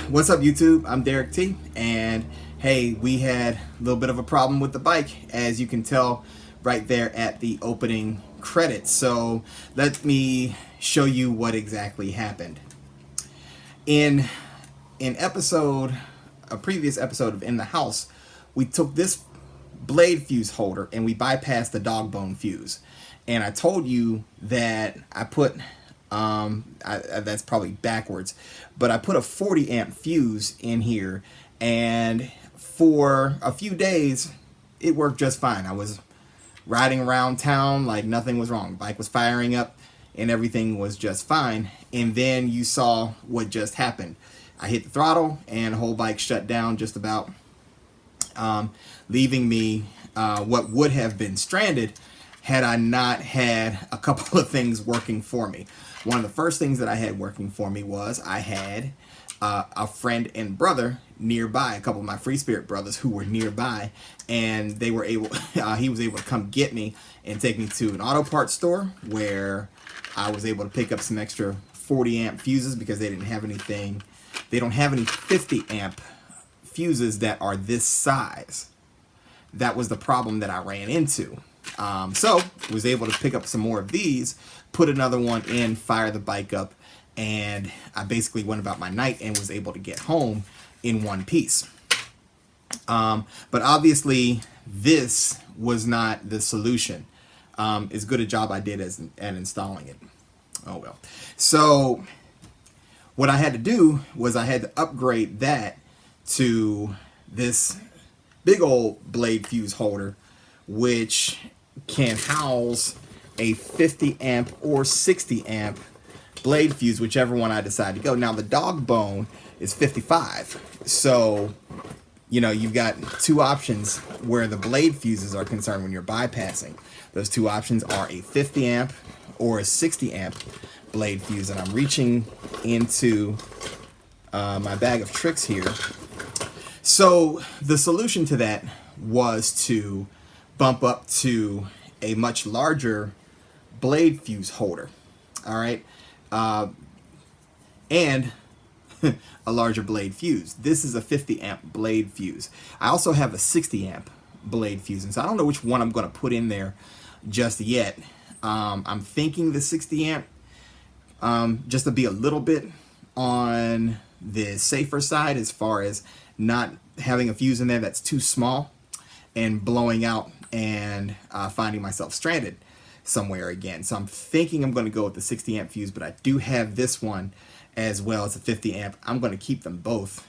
What's up, YouTube? I'm Derrick T, and hey, we had a little bit of a problem with the bike, as you can tell right there at the opening credits. So let me show you what exactly happened. In a previous episode of In the House, we took this blade fuse holder and we bypassed the dog bone fuse. And I told you that I put that's probably backwards, but I put a 40 amp fuse in here, and for a few days it worked just fine. I was riding around town like nothing was wrong. The bike was firing up and everything was just fine. And then you saw what just happened. I hit the throttle and the whole bike shut down just about, leaving me what would have been stranded had I not had a couple of things working for me. One of the first things that I had working for me was I had a friend and brother nearby, a couple of my Free Spirit brothers who were nearby, and they were able, he was able to come get me and take me to an auto parts store where I was able to pick up some extra 40 amp fuses because they didn't have anything, they don't have any 50 amp fuses that are this size. That was the problem that I ran into. So was able to pick up some more of these, put another one in, fire the bike up, and I basically went about my night and was able to get home in one piece. But obviously this was not the solution. As good a job I did at installing it. Oh well. So what I had to do was I had to upgrade that to this big old blade fuse holder, which can house a 50 amp or 60 amp blade fuse, whichever one I decide to go. Now the dog bone is 55, so you know you've got two options where the blade fuses are concerned when you're bypassing. Those two options are a 50 amp or a 60 amp blade fuse, and I'm reaching into my bag of tricks here. So the solution to that was to bump up to a much larger blade fuse holder, all right, and a larger blade fuse. This is a 50 amp blade fuse. I also have a 60 amp blade fuse, and so I don't know which one I'm going to put in there just yet. I'm thinking the 60 amp, just to be a little bit on the safer side as far as not having a fuse in there that's too small and blowing out and finding myself stranded somewhere again. So I'm thinking I'm going to go with the 60 amp fuse, but I do have this one as well as a 50 amp. I'm going to keep them both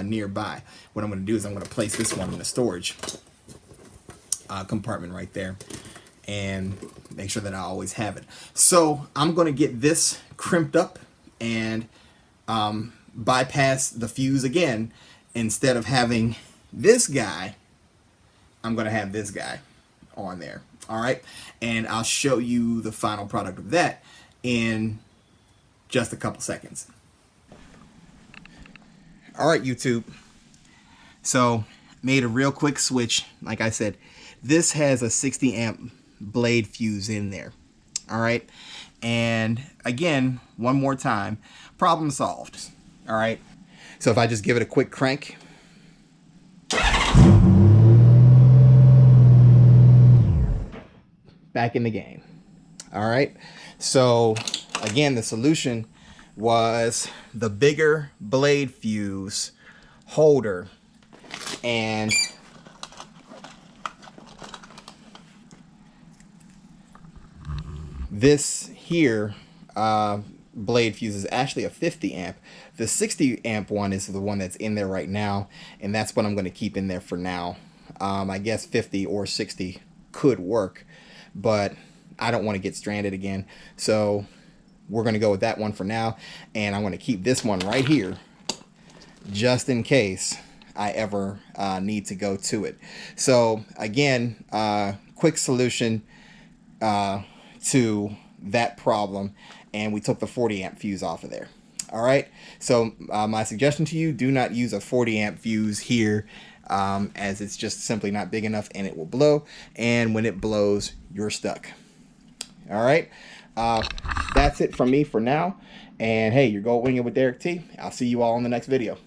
nearby. What I'm going to do is I'm going to place this one in the storage compartment right there and make sure that I always have it. So I'm going to get this crimped up and bypass the fuse again. Instead of having this guy, I'm going to have this guy on there. All right. And I'll show you the final product of that in just a couple seconds. All right, YouTube. So made a real quick switch. Like I said, this has a 60 amp blade fuse in there. All right. And again, one more time, problem solved. All right. So if I just give it a quick crank, back in the game. All right. So again, the solution was the bigger blade fuse holder, and this here blade fuse is actually a 50 amp. The 60 amp one is the one that's in there right now, and that's what I'm going to keep in there for now. I guess 50 or 60 could work, but I don't want to get stranded again, so we're going to go with that one for now, and I'm going to keep this one right here just in case I ever need to go to it. So again, quick solution to that problem, and we took the 40 amp fuse off of there. All right, so my suggestion to you, do not use a 40 amp fuse here, as it's just simply not big enough and it will blow, and when it blows, you're stuck. All right, that's it from me for now, and hey, you're Goldwinging with Derrick T. I'll see you all in the next video.